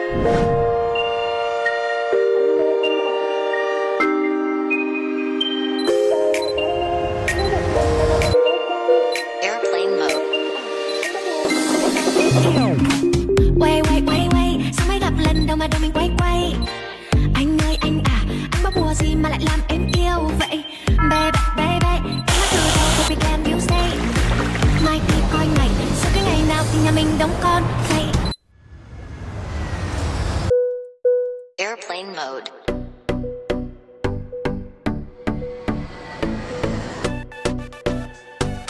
Airplane mode. Quay sao mới gặp lần đầu mà đầu mình quay anh ơi anh à, anh có bùa gì mà lại làm em yêu vậy? Baby em nói từ đầu tôi biết làm you say mai kia coi ngày sau cái ngày nào thì nhà mình đóng con vậy. Airplane mode.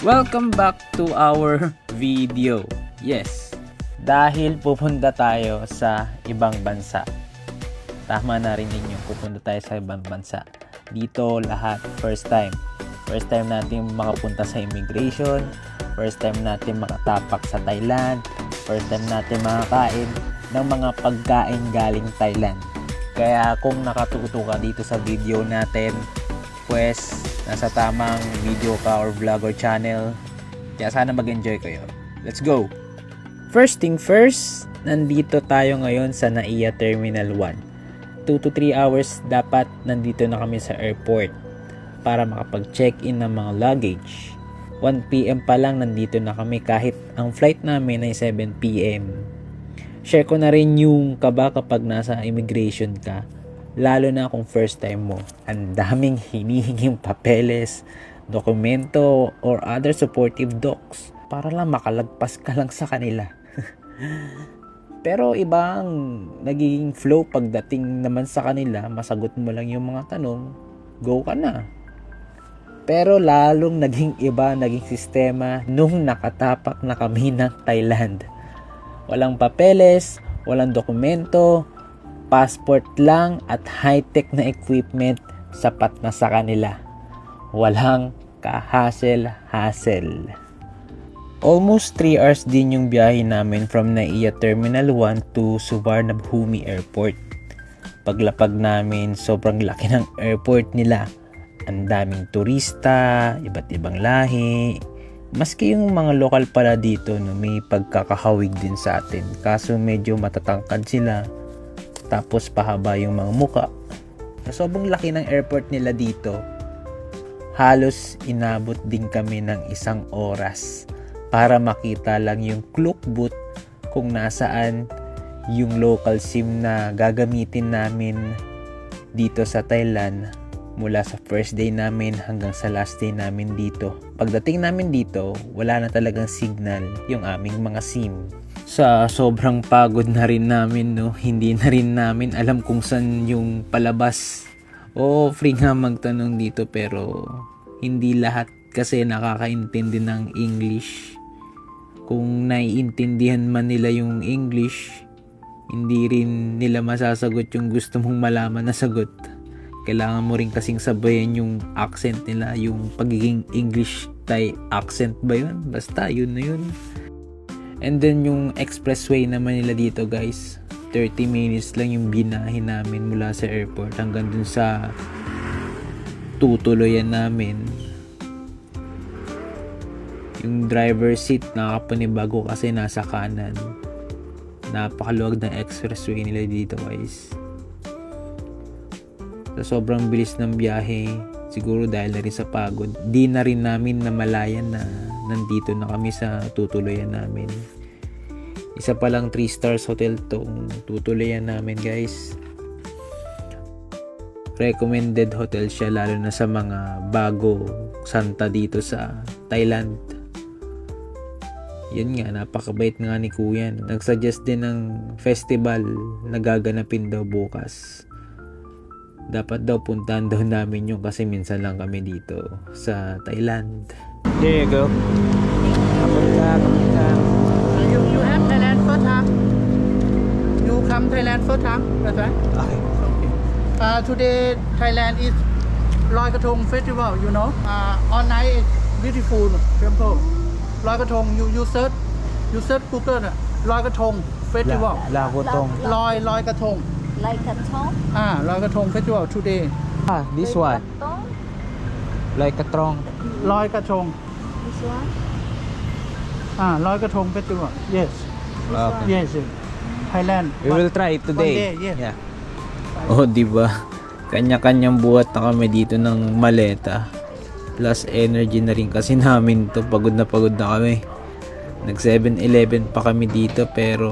Welcome back to our video. Yes, dahil pupunta tayo sa ibang bansa. Tama na rin ninyo, pupunta tayo sa ibang bansa. Dito lahat first time. First time natin makapunta sa immigration. First time natin makatapak sa Thailand. First time natin makakain ng mga pagkain galing Thailand. Kaya kung nakatuto ka dito sa video natin, pues nasa tamang video ka or vlog or channel. Kaya sana mag-enjoy kayo. Let's go! First thing first, nandito tayo ngayon sa NAIA Terminal 1. 2 to 3 hours dapat nandito na kami sa airport para makapag-check-in ng mga luggage. 1 PM pa lang nandito na kami kahit ang flight namin ay 7 PM. Share ko na rin yung kaba kapag nasa immigration ka. Lalo na kung first time mo. Ang daming hinihinging papeles, dokumento, or other supportive docs para lang makalagpas ka lang sa kanila. Pero ibang nagiging flow pagdating naman sa kanila, masagot mo lang yung mga tanong, go ka na. Pero lalong naging iba, naging sistema nung nakatapak na kami ng Thailand. Walang papeles, walang dokumento, passport lang at high-tech na equipment sapat na sa kanila. Walang ka-hassle-hassle. Almost 3 hours din yung biyahe namin from NAIA Terminal 1 to Suvarnabhumi Airport. Paglapag namin, sobrang laki ng airport nila. Ang daming turista, iba't ibang lahi. Maski yung mga lokal pala dito, no, may pagkakahawig din sa atin. Kaso medyo matatangkad sila. Tapos pahaba yung mga muka. Sobrang laki ng airport nila dito. Halos inabot din kami ng 1 oras para makita lang yung clock booth kung nasaan yung local SIM na gagamitin namin dito sa Thailand mula sa first day namin hanggang sa last day namin dito. Pagdating namin dito, wala na talagang signal yung aming mga SIM. Sa sobrang pagod na rin namin, no, hindi na rin namin alam kung saan yung palabas. O free nga magtanong dito pero hindi lahat kasi nakakaintindi ng English. Kung naiintindihan man nila yung English, hindi rin nila masasagot yung gusto mong malaman na sagot. Kailangan mo rin kasing sabayan yung accent nila, yung pagiging English Thai accent ba yun? Basta yun na yun. And then yung expressway naman nila dito guys, 30 minutes lang yung binahin namin mula sa airport hanggang dun sa tutuloyan namin. Yung driver seat nakapanibago kasi nasa kanan. Napakaluwag ng expressway nila dito guys. Sa sobrang bilis ng biyahe, siguro dahil na rin sa pagod, di na rin namin namalayan na nandito na kami sa tutuloyan namin. Isa pa lang 3 stars hotel tong tutuloyan namin guys. Recommended hotel siya lalo na sa mga bago santa dito sa Thailand. Yun nga, napakabait nga ni Kuya. Nagsuggest din ng festival na gaganapin daw bukas. Dapat daw puntahan daw namin yung kasi minsan lang kami dito sa Thailand. There you go. You have Thailand first time. You come Thailand first time. That's right. Okay. Today Thailand is Loi Krathong festival. You know. All night is beautiful temple. Loi Krathong. You search Google. Loi Krathong festival. Lakotong. Loi Krathong. Like a tong? Loi Krathong festival today. This one. Tong? Like a trong. Loi Krathong. This one? Loi Krathong festival. Yes. Okay. Yes. Thailand. We will try today. One day, yes. Yeah. Oh, di ba? Kanya-kanyang buhat na kami dito ng maleta. Plus energy na rin kasi namin to. Pagod na kami. Nag 7-Eleven pa kami dito pero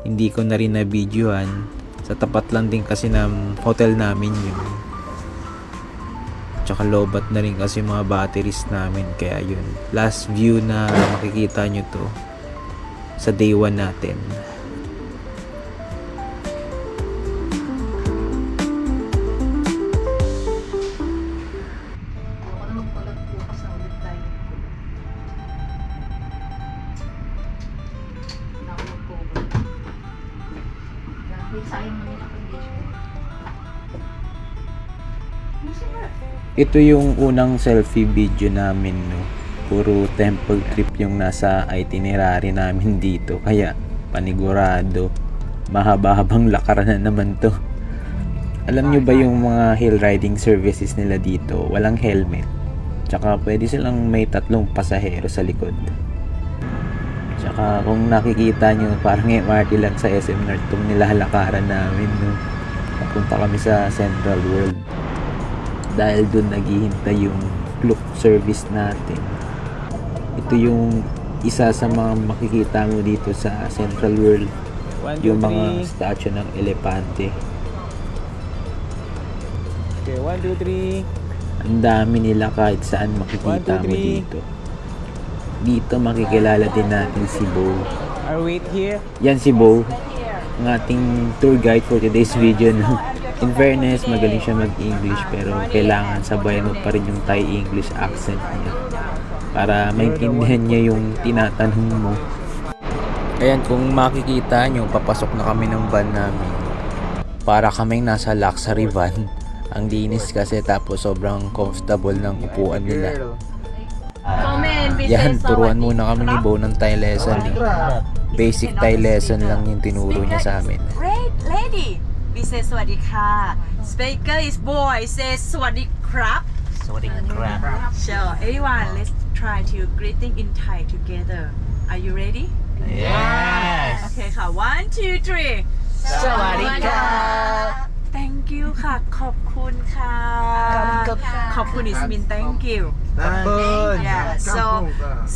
hindi ko na rin na-videohan. Sa tapat lang din kasi ng hotel namin yun. Tsaka lobat na rin kasi mga batteries namin. Kaya yun. Last view na makikita nyo to sa day 1 natin. Ito yung unang selfie video namin, no. Puro temple trip yung nasa itinerary namin dito. Kaya panigurado mahaba-habang lakaran na naman to. Alam nyo ba yung mga hill riding services nila dito, walang helmet. Tsaka pwede silang may 3 pasahero sa likod. Tsaka kung nakikita nyo, parang MRT lang sa SM North tong nilalakaran namin, no. Papunta kami sa Central World. Dahil dun naghihintay yung Klook service natin. Ito yung isa sa mga makikita mo dito sa Central World. Yung mga statue ng elepante. Okay, 1, 2, 3. Ang dami nila kahit saan makikita mo dito. Dito makikilala din natin si Bo. Are we wait here? Yan si Bo, ang ating tour guide for today's video, no? In fairness, magaling siya mag-English pero kailangan sabayan mo pa rin yung Thai-English accent niya para maintindihan niya yung tinatanong mo. Ayan, kung makikita nyo, papasok na kami ng van namin. Para kaming nasa luxury van. Ang linis kasi tapos sobrang comfortable ng upuan nila. Yan, turuan muna kami ni Bo ng Thai lesson. Basic Thai lesson lang yung tinuro niya sa amin. Great lady. We say สวัสดีค่ะ Speaker is boy says สวัสดีครับ สวัสดีครับ So everyone, let's try to greeting in Thai together. Are you ready? Yes. Okay ค่ะ 1, 2, 3. สวัสดีครับ Thank you ค่ะ ขอบคุณค่ะ ขอบคุณ is mean thank you. Yeah. So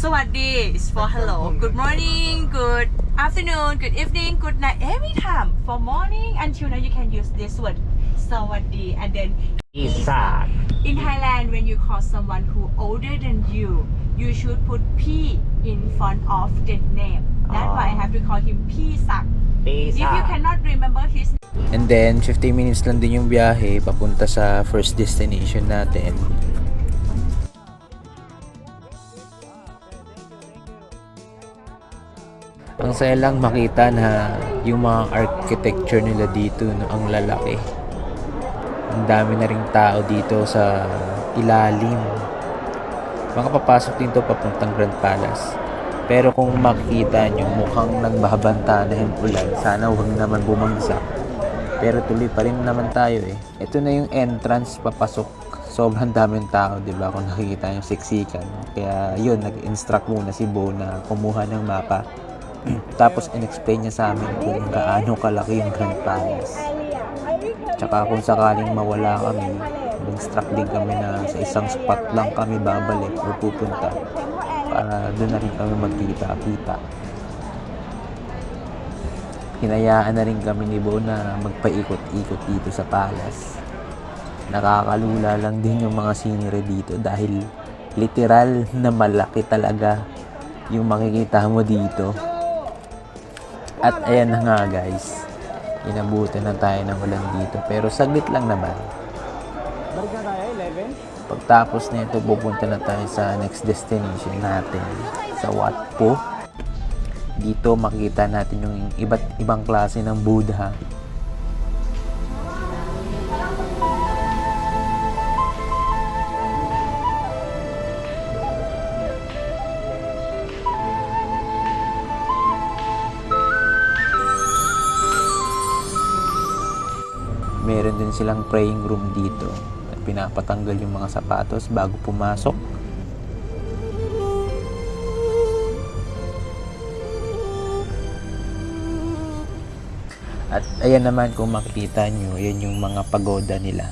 สวัสดี is for hello. Good morning, good afternoon, good evening, good night. Every time for morning until now you can use this word สวัสดี and then อีสาน in Thailand when you call someone who older than you, you should put P in front of the name. That's why I have to call him P Sak. ปี If ศา you จ cannot remember his And then 15 minutes lang din yung biyahe papunta sa first destination natin. Ang saya lang makita na yung mga architecture nila dito, no, ang lalaki. Ang dami na ring tao dito sa ilalim. Makapapasok din to papuntang Grand Palace. Pero kung makikita nyo, mukhang nagbabanta na yung ulan. Sana huwag naman bumagsak. Pero tuloy pa rin naman tayo eh. Ito na yung entrance papasok. Sobrang daming tao, di ba? Kung nakikita yung siksikan. Kaya yun, nag-instruct muna si Bo na kumuha ng mapa. Tapos in-explain niya sa amin kung gaano kalaki yung Grand Palace. Tsaka kung sakaling mawala kami, instruct din kami na sa isang spot lang kami babalik o pupunta para doon na rin kami magkita-kita. Hinayaan na rin kami ni Bo na magpaikot-ikot dito sa palace. Nakakalula lang din yung mga scenery dito dahil literal na malaki talaga yung makikita mo dito. At ayan na nga guys, inabutan na tayo ng ulan dito pero saglit lang naman. Balik na tayo, 11? Pagtapos na ito, pupunta na tayo sa next destination natin, sa Wat Po. Dito makikita natin yung iba't ibang klase ng Buddha. Meron din silang praying room dito at pinapatanggal yung mga sapatos bago pumasok. At ayan naman kung makikita nyo, yan yung mga pagoda nila.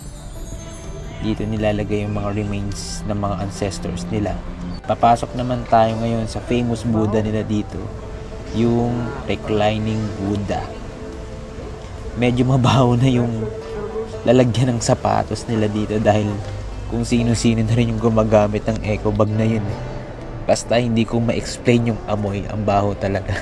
Dito nilalagay yung mga remains ng mga ancestors nila. Papasok naman tayo ngayon sa famous Buddha nila dito, yung reclining Buddha. Medyo mabaho na yung lalagyan ng sapatos nila dito dahil kung sino-sino na rin yung gumagamit ng eco bag na yun. Basta hindi ko ma-explain yung amoy, ang baho talaga.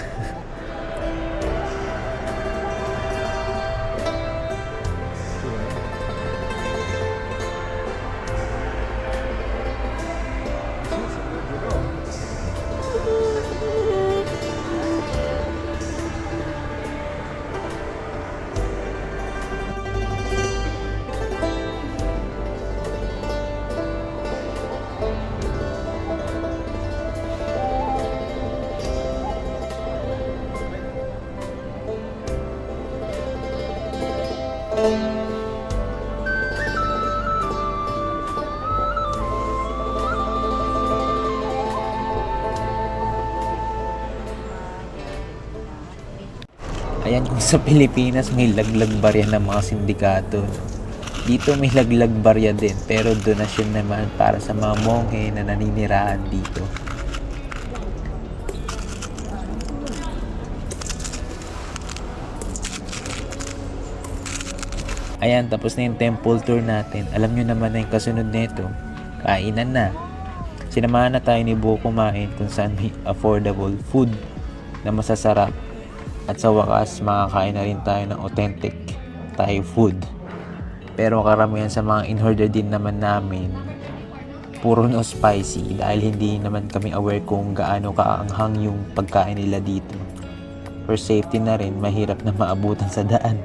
Ayan, kung sa Pilipinas may laglag barya ng mga sindikato, dito may laglag barya din, pero donasyon naman para sa mga monghe na naninirahan dito. Ayan, tapos na yung temple tour natin. Alam nyo naman na yung kasunod nito, kainan na. Sinamahan na tayo ni Bo kumain kung saan may affordable food na masasarap. At sa wakas, makakain na rin tayo ng authentic Thai food. Pero karamihan sa mga in-order din naman namin, puro no spicy dahil hindi naman kami aware kung gaano kaanghang yung pagkain nila dito. For safety na rin, mahirap na maabutan sa daan.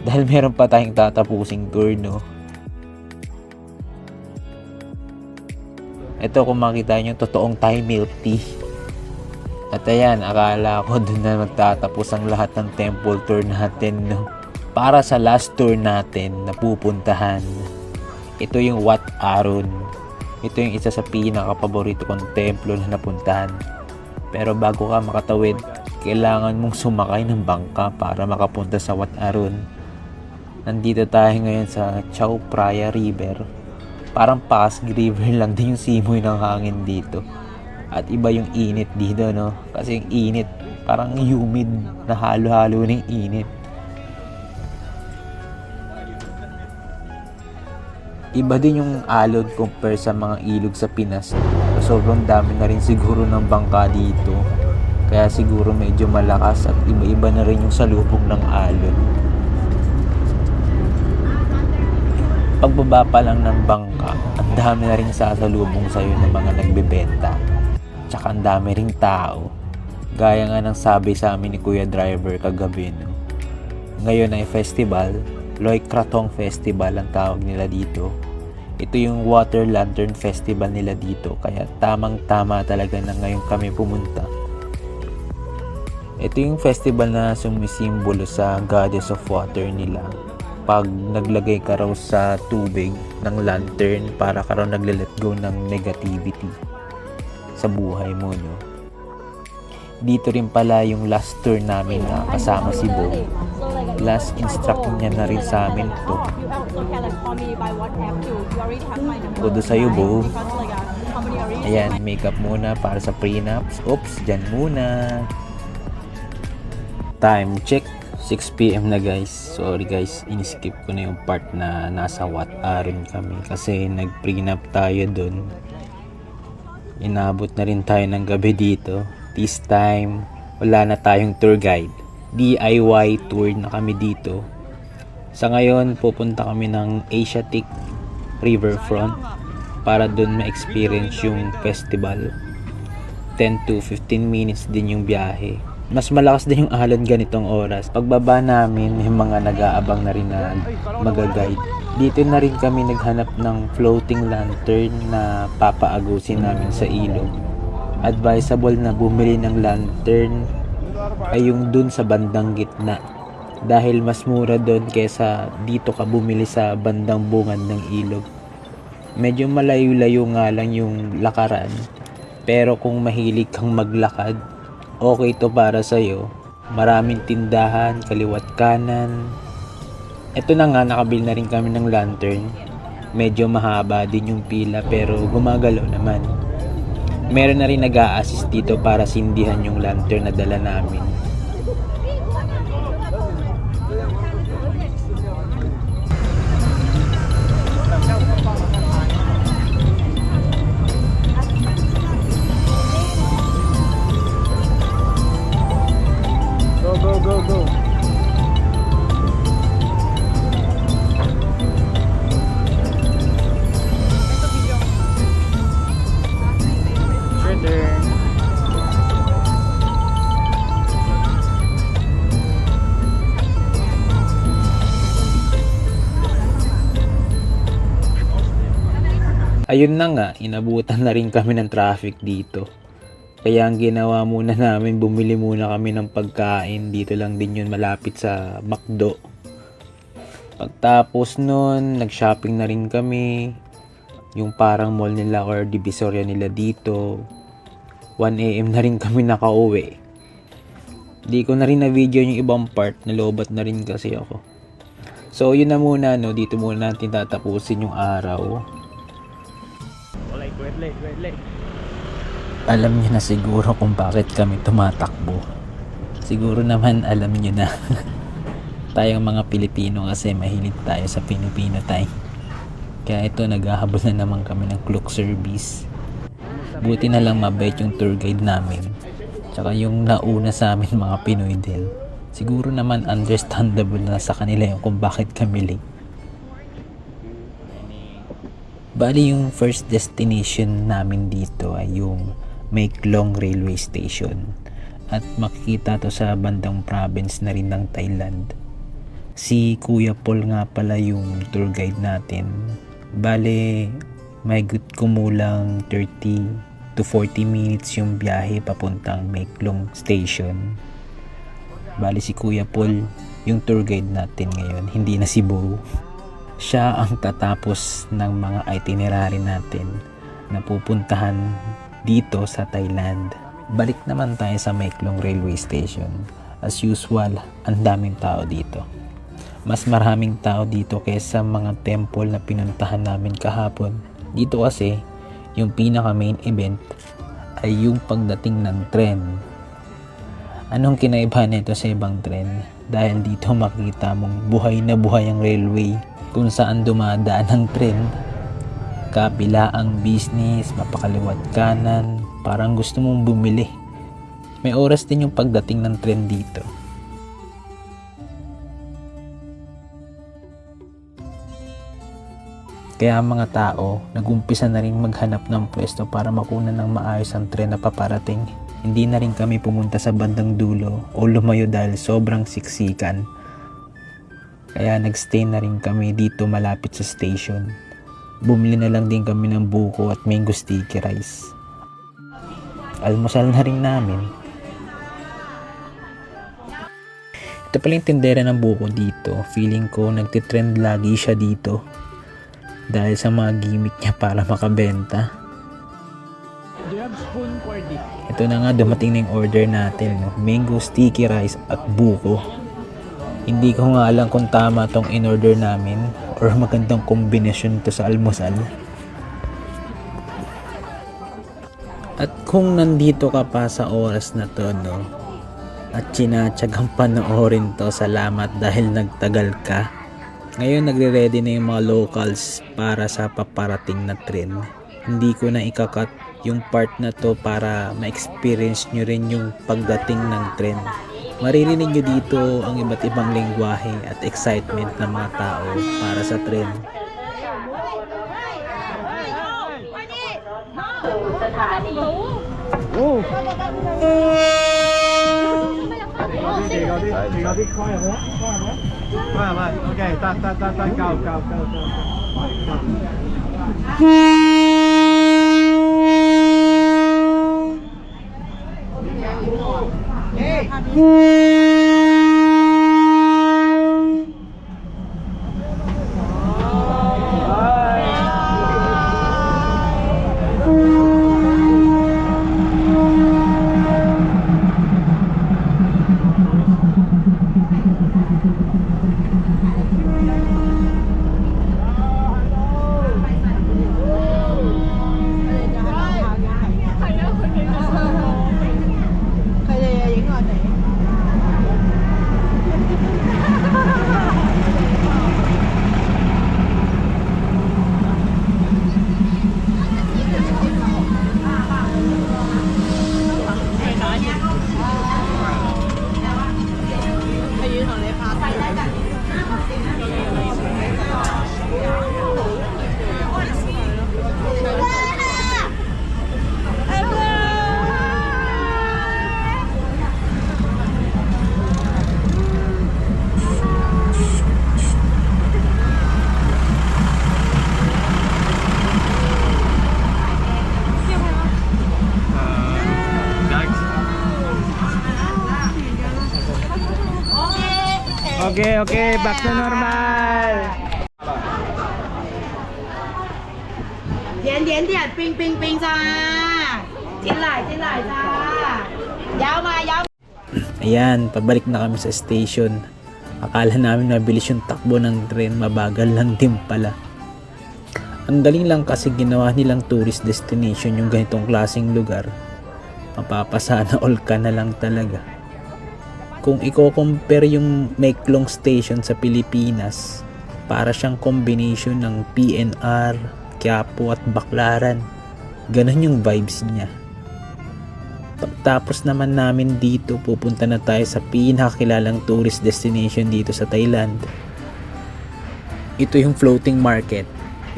Dahil meron pa tayong tatapusing tour, no? Ito kung makita nyo, totoong Thai milk tea. At ayan, akala ko doon na magtatapos ang lahat ng temple tour natin, no? Para sa last tour natin na pupuntahan, ito yung Wat Arun. Ito yung isa sa pinaka-paborito kong templo na napuntahan. Pero bago ka makatawid, kailangan mong sumakay ng bangka para makapunta sa Wat Arun. Nandito tayo ngayon sa Chao Phraya River. Parang Pasig River lang din yung simoy ng hangin dito. At iba yung init dito, no? Kasi yung init, parang humid na halo-halo ng init. Iba din yung alon compare sa mga ilog sa Pinas. Sobrang dami na rin siguro ng bangka dito. Kaya siguro medyo malakas at iba-iba na rin yung salubong ng alon. Pagbaba pa lang ng bangka, ang dami na rin sasalubong sa'yo ng mga nagbebenta. Tsaka ang dami ring tao. Gaya nga ng sabi sa amin ni Kuya Driver kagabi, no? Ngayon ay festival, Loy Krathong Festival ang tawag nila dito. Ito yung Water Lantern Festival nila dito, kaya tamang-tama talaga na ngayon kami pumunta. Ito yung festival na sumisimbolo sa Goddess of Water nila. Pag naglagay ka raw sa tubig ng lantern, para ka raw nagle-let go ng negativity sa buhay mo, no? Dito rin pala yung last tour namin na kasama si Bo. Last instruct niya na rin sa amin to. Todo sa'yo, Bo. Ayan, makeup muna para sa prenups. Oops, dyan muna. Time check, 6 PM na guys. Sorry guys, in-skip ko na yung part na nasa Wat Arun kami kasi nag-prenup tayo dun. Inabot na rin tayo ng gabi dito. This time, wala na tayong tour guide. DIY tour na kami dito. Sa ngayon, pupunta kami ng Asiatic Riverfront para dun ma-experience yung festival. 10 to 15 minutes din yung biyahe. Mas malakas din yung alon ganitong oras. Pagbaba namin, may mga nag-aabang na rin na mag-guide. Dito na rin kami naghanap ng floating lantern na papaagusin namin sa ilog. Advisable na bumili ng lantern ay yung dun sa bandang gitna. Dahil mas mura dun kesa dito ka bumili sa bandang bungad ng ilog. Medyo malayo-layo nga lang yung lakaran. Pero kung mahilig kang maglakad, okay to para sa'yo. Maraming tindahan, kaliwat kanan. Ito na nga, nakabili na rin kami ng lantern. Medyo mahaba din yung pila pero gumagalaw naman. Meron na rin nag-a-assist dito para sindihan yung lantern na dala namin. Go. Sure turn. Ayun na nga, inabutan na rin kami ng traffic dito. Kaya ang ginawa muna namin, bumili muna kami ng pagkain. Dito lang din yun, malapit sa McDo. Pagtapos nun, nag-shopping na rin kami. Yung parang mall nila or divisoria nila dito. 1 AM na rin kami nakauwi. Di ko na rin na video yung ibang part, nalobat na rin kasi ako. So yun na muna, no? Dito muna natin tatapusin yung araw. Wait. Alam niyo na siguro kung bakit kami tumatakbo. Siguro naman alam niyo na. Tayong mga Pilipino kasi mahilig tayo sa Pilipino tayo. Kaya ito, naghahabol na naman kami ng cloak service. Buti na lang mabait yung tour guide namin. Tsaka yung nauna sa amin mga Pinoy din. Siguro naman understandable na sa kanila yung kung bakit kami late. Bali yung first destination namin dito ay yung Maeklong Railway Station. At makikita to sa bandang province na rin ng Thailand. Si Kuya Paul nga pala yung tour guide natin. Bale, may kumulang 30 to 40 minutes yung biyahe papuntang Maeklong Station. Bale si Kuya Paul yung tour guide natin ngayon, hindi na si Bo. Siya ang tatapos ng mga itinerary natin na pupuntahan dito sa Thailand. Balik naman tayo sa Maeklong Railway Station. As usual, ang daming tao dito. Mas maraming tao dito kaysa mga temple na pinuntahan namin kahapon. Dito kasi, yung pinaka main event ay yung pagdating ng tren. Anong kinaiba nito sa ibang tren? Dahil dito makita mong buhay na buhay ang railway, kung saan dumadaan ang tren. Kabila ang business, mapakaliwat kanan, parang gusto mong bumili. May oras din yung pagdating ng tren dito. Kaya mga tao, nagumpisa na rin maghanap ng pwesto para makunan ng maayos ang tren na paparating. Hindi na rin kami pumunta sa bandang dulo o lumayo dahil sobrang siksikan. Kaya nagstay na rin kami dito malapit sa station. Bumili na lang din kami ng buko at mango sticky rice. Almusal na rin namin. Ito pala yung tindera ng buko dito. Feeling ko nagtitrend lagi siya dito. Dahil sa mga gimmick niya para makabenta. Do you have spoon for this? Ito na nga, dumating na yung order natin. No? Mango sticky rice at buko. Hindi ko nga alam kung tama tong in-order namin or magandang kombinasyon to sa almusal. At kung nandito ka pa sa oras na to, no, at sinatsagang panoorin to, salamat dahil nagtagal ka. Ngayon nagre-ready na yung mga locals para sa paparating na tren. Hindi ko na ikakat yung part na to para ma-experience nyo rin yung pagdating ng tren. Maririnig nyo dito ang iba't ibang lengguwahe at excitement ng mga tao para sa tren. Okay, go. Okay, back to normal. 甜甜甜，冰冰冰จ้า进来จ้า摇嘛摇。 Ayan, pabalik na kami sa station. Akala namin mabilis yung takbo ng tren, mabagal lang din pala. Ang galing lang kasi ginawa nilang tourist destination yung ganitong klaseng lugar. Mapapasana all ka na lang talaga. Kung i-compare yung Maeklong Station sa Pilipinas, para siyang combination ng PNR, Quiapo at Baclaran. Ganon yung vibes niya. Pagtapos naman namin dito, pupunta na tayo sa pinakakilalang tourist destination dito sa Thailand. Ito yung floating market.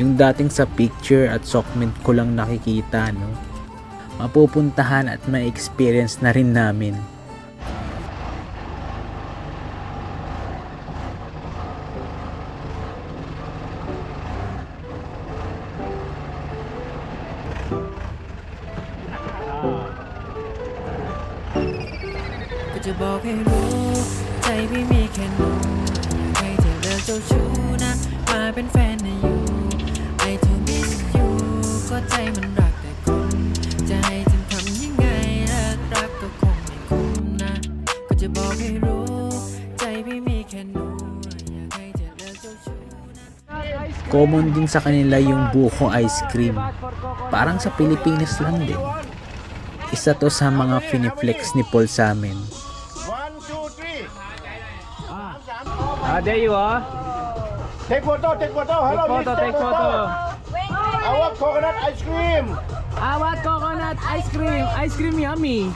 Yung dating sa picture at Sokmed ko lang nakikita, no? Mapupuntahan at ma-experience na rin namin. Common din sa kanila yung buko ice cream. Parang sa Pilipinas lang din. Isa to sa mga finiflex ni Paul sa amin. 1, 2, 3. There you are. Take photo. Hello, Take photo. I want coconut ice cream. I want coconut ice cream. Ice cream yummy.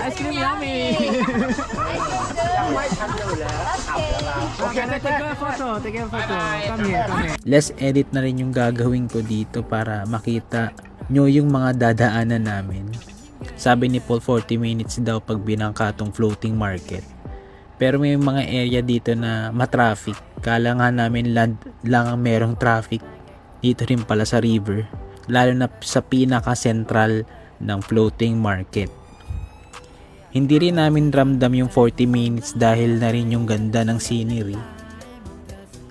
Ice cream yummy. Okay, take a photo. Come here. Let's edit na rin yung gagawin ko dito para makita nyo yung mga dadaanan namin. Sabi ni Paul 40 minutes daw pag binangka tong floating market. Pero may mga area dito na matraffic. Kala nga namin land lang ang merong traffic. Dito rin pala sa river. Lalo na sa pinaka-central ng floating market. Hindi rin namin ramdam yung 40 minutes dahil na rin yung ganda ng scenery.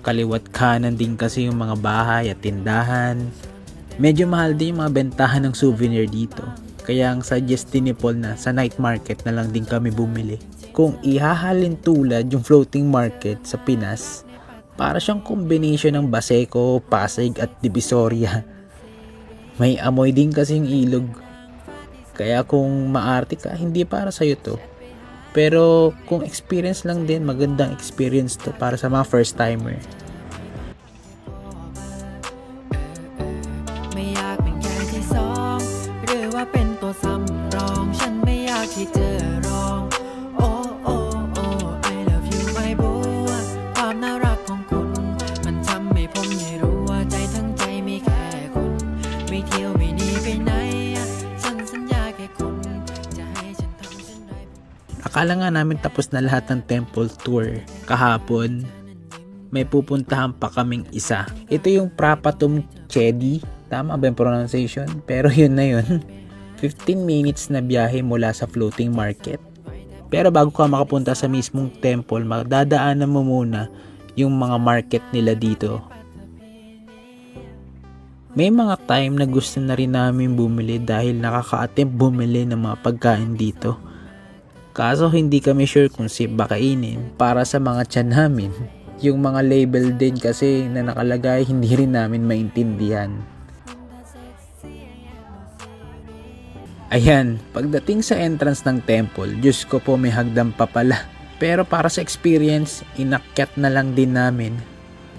Kaliwat kanan din kasi yung mga bahay at tindahan. Medyo mahal din yung mga bentahan ng souvenir dito. Kaya ang suggest ni Paul na sa night market na lang din kami bumili. Kung ihahalin tulad yung floating market sa Pinas, para siyang combination ng Baseco, Pasig at Divisoria. May amoy din kasi yung ilog. Kaya kung maarte ka, hindi para sa'yo to. Pero kung experience lang din, magandang experience to para sa mga first timer. ไม่อยากเป็นแค่ที่สองหรือว่าเป็นตัวสำรองฉันไม่อยากที่เจอรองโอ้โอ้โอ้ I love you my boo ความน่ารักของคุณมันทำให้ผมได้รู้ว่าใจทั้งใจมีแค่คุณไม่เที่ยวไม่หนีไปไหนฉันสัญญาแค่คุณจะให้ฉันทำเช่นไร Akala nga namin tapos na lahat ng temple tour kahapon. May pupuntahan pa kaming isa. Ito yung Prapatum Chedi. Tama ba yung pronunciation? Pero yun na yun. 15 minutes na biyahe mula sa floating market. Pero bago ka makapunta sa mismong temple, magdadaanan mo muna yung mga market nila dito. May mga time na gusto na rin namin bumili dahil nakaka-attempt bumili ng mga pagkain dito. Kaso hindi kami sure kung safe ba kainin para sa mga tiyan namin. Yung mga label din kasi na nakalagay hindi rin namin maintindihan. Ayan, pagdating sa entrance ng temple, Diyos ko po may hagdan pa pala. Pero para sa experience, inakyat na lang din namin.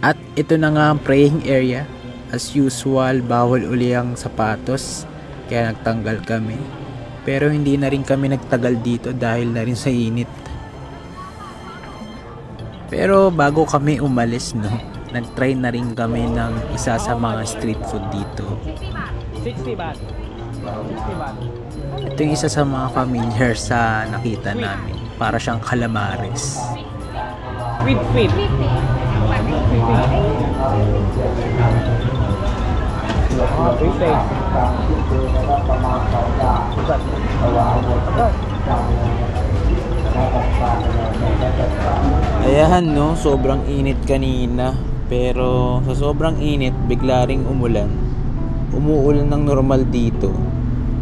At ito na nga ang praying area. As usual, bawal uli ang sapatos, kaya nagtanggal kami. Pero hindi na rin kami nagtagal dito dahil na rin sa init. Pero bago kami umalis, no, nag-try na rin kami ng isa sa mga street food dito. 60 baht. 60 baht. Ito yung isa sa mga familiar sa nakita namin. Para siyang calamares. With feet. Ayan no, sobrang init kanina. Pero sa sobrang init, bigla ring umulan. Umuulan ng normal dito.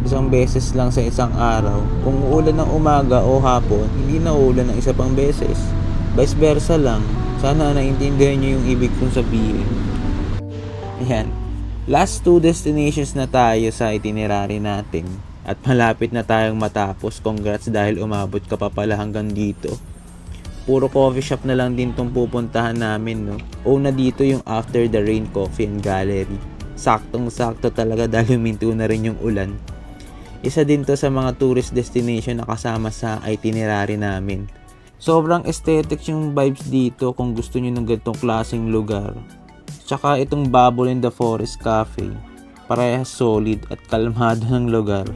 Isang beses lang sa isang araw. Kung uulan ng umaga o hapon, hindi na uulan ng isa pang beses. Vice versa lang. Sana naintindihan nyo yung ibig kong sabihin. Ayan. Last 2 destinations na tayo sa itinerary natin. At malapit na tayong matapos. Congrats dahil umabot ka pa pala hanggang dito. Puro coffee shop na lang din tong pupuntahan namin, no? Una dito yung After the Rain Coffee and Gallery. Saktong-sakto talaga dahil huminto na rin yung ulan. Isa din to sa mga tourist destination na kasama sa itinerary namin. Sobrang aesthetic yung vibes dito kung gusto nyo ng ganitong klaseng lugar. Tsaka itong Bubble in the Forest Cafe. Parehas solid at kalmado ng lugar.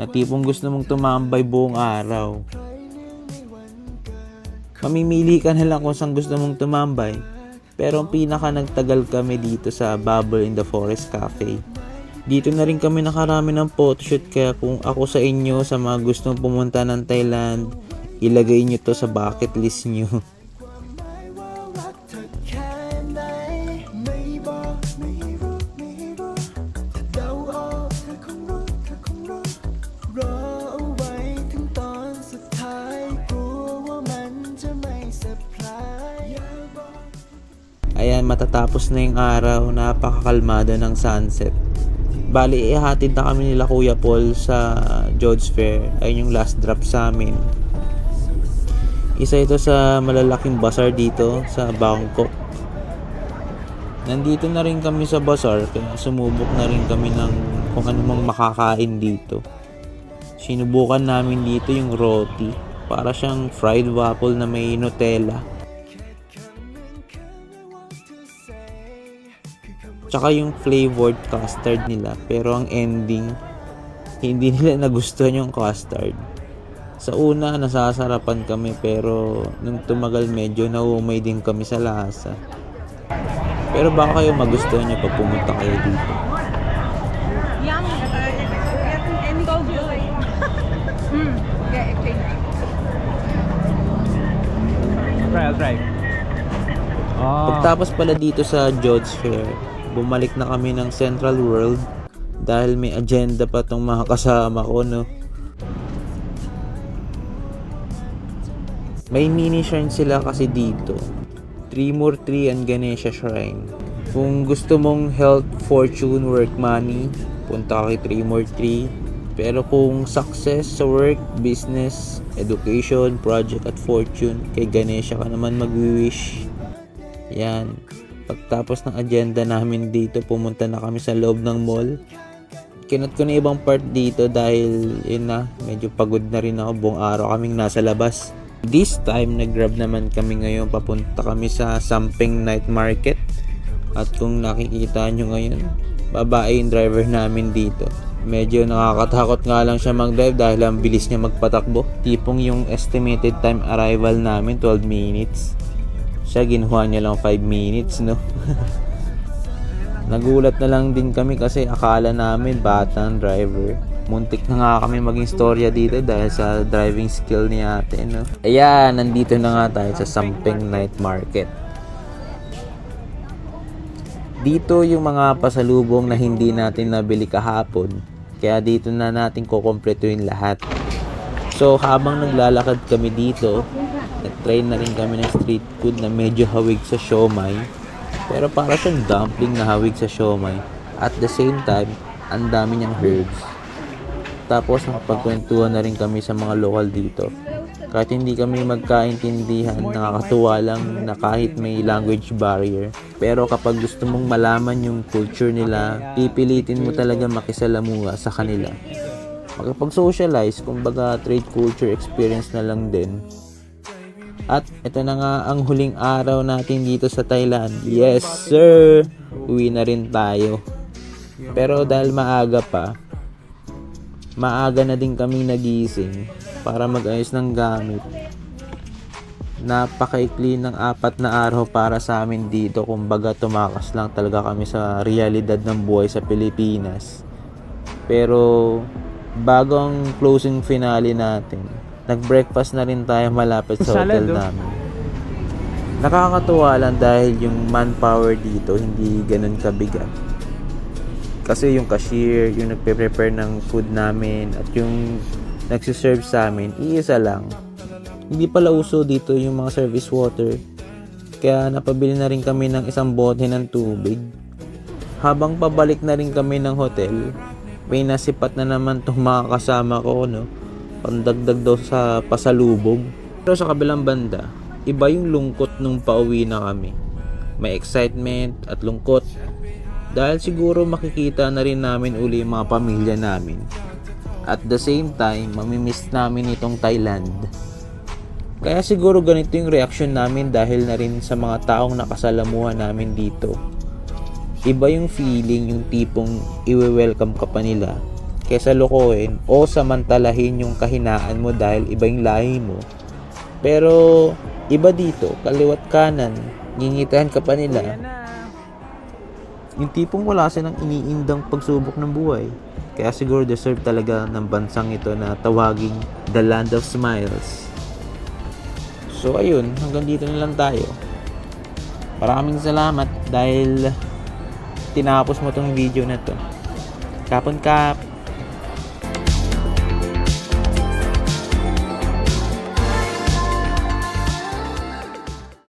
Na tipong gusto mong tumambay buong araw. Mamimili ka na lang kung saan gusto mong tumambay. Pero ang pinaka nagtagal kami dito sa Bubble in the Forest Cafe. Dito na rin kami nakarami ng photoshoot, kaya kung ako sa inyo sa mga gustong pumunta ng Thailand, ilagay nyo to sa bucket list nyo. Ayan, matatapos na yung araw, napakakalmado ng sunset. Bali, ihatid na kami nila Kuya Paul sa George Fair. Ayun yung last drop sa amin. Isa ito sa malalaking bazaar dito sa Bangkok. Nandito na rin kami sa bazaar, kaya sumubok na rin kami ng kung ano mang makakain dito. Sinubukan namin dito yung roti. Para siyang fried waffle na may Nutella. Tsaka yung flavored custard nila, pero ang ending hindi nila nagustuhan yung custard. Sa una nasasarapan kami, pero nung tumagal medyo naumay din kami sa lasa. Pero baka kayo magustuhan nyo pag pumunta kayo dito. I'll try. Pagtapos pala dito sa George Fair, bumalik na kami ng Central World dahil may agenda pa tong mga kasama ko, no? May mini shrine sila kasi dito. Trimurti and Ganesha Shrine. Kung gusto mong health, fortune, work, money, punta ka kay Trimurti. Pero kung success sa work, business, education, project at fortune, kay Ganesha ka naman mag-wish. Yan. Pagtapos ng agenda namin dito, pumunta na kami sa loob ng mall. Kinat ko na ibang part dito dahil yun na, medyo pagod na rin ako, buong araw kaming nasa labas. This time, nag-grab naman kami ngayon, papunta kami sa Sampeng Night Market. At kung nakikita nyo ngayon, babae yung driver namin dito. Medyo nakakatakot nga lang siya mag-drive dahil ang bilis niya magpatakbo. Tipong yung estimated time arrival namin, 12 minutes. Siya, ginuha niya lang 5 minutes, no? Nagulat na lang din kami kasi akala namin batang driver. Muntik na nga kami maging storya dito dahil sa driving skill ni ate, no? Ayan, nandito na nga tayo sa Sampeng Night Market. Dito yung mga pasalubong na hindi natin nabili kahapon. Kaya dito na natin kukumpletuhin lahat. So habang naglalakad kami dito, nag-try na rin kami ng street food na medyo hawig sa siomai. Pero para siyang dumpling na hawig sa siomai. At the same time, ang dami niyang herbs. Tapos nakapagkwentuhan na rin kami sa mga lokal dito. Kahit hindi kami magkaintindihan, nakakatuwa lang na kahit may language barrier. Pero kapag gusto mong malaman yung culture nila, pipilitin mo talaga makisalamuha sa kanila. Makapag-socialize, kumbaga trade culture experience na lang din. At ito na nga ang huling araw natin dito sa Thailand. Yes sir! Uwi na rin tayo. Pero dahil maaga pa, maaga na din kaming nagising para mag-ayos ng gamit. Napakaikli ng 4 na araw para sa amin dito. Kumbaga tumakas lang talaga kami sa realidad ng buhay sa Pilipinas. Pero bago ang closing finale natin, Nag-breakfast na rin tayo malapit sa Salad, hotel oh. namin. Nakakatuwa lang dahil yung manpower dito hindi ganun kabigat. Kasi yung cashier, yung nagpe-prepare ng food namin at yung nagsiserve sa amin, iisa lang. Hindi pala uso dito yung mga service water. Kaya napabili na rin kami ng isang bote ng tubig. Habang pabalik na rin kami ng hotel, may nasipat na naman tong mga kasama ko, no? Pandagdag daw sa pasalubog. Pero sa kabilang banda, iba yung lungkot nung pauwi na kami. May excitement at lungkot. Dahil siguro makikita na rin namin uli yung mga pamilya namin. At the same time, mamimiss namin itong Thailand. Kaya siguro ganito yung reaction namin dahil na rin sa mga taong nakasalamuhan namin dito. Iba yung feeling, yung tipong iwe-welcome ka pa nila kesa lokohin o samantalahin yung kahinaan mo dahil iba yung lahi mo. Pero iba dito, kaliwat kanan, ngingitahan ka pa nila. Yung tipong wala silang iniindang pagsubok ng buhay. Kaya siguro deserve talaga ng bansang ito na tawaging the land of smiles. So ayun, hanggang dito na lang tayo. Maraming salamat dahil tinapos mo tong video na to. Kapon kap!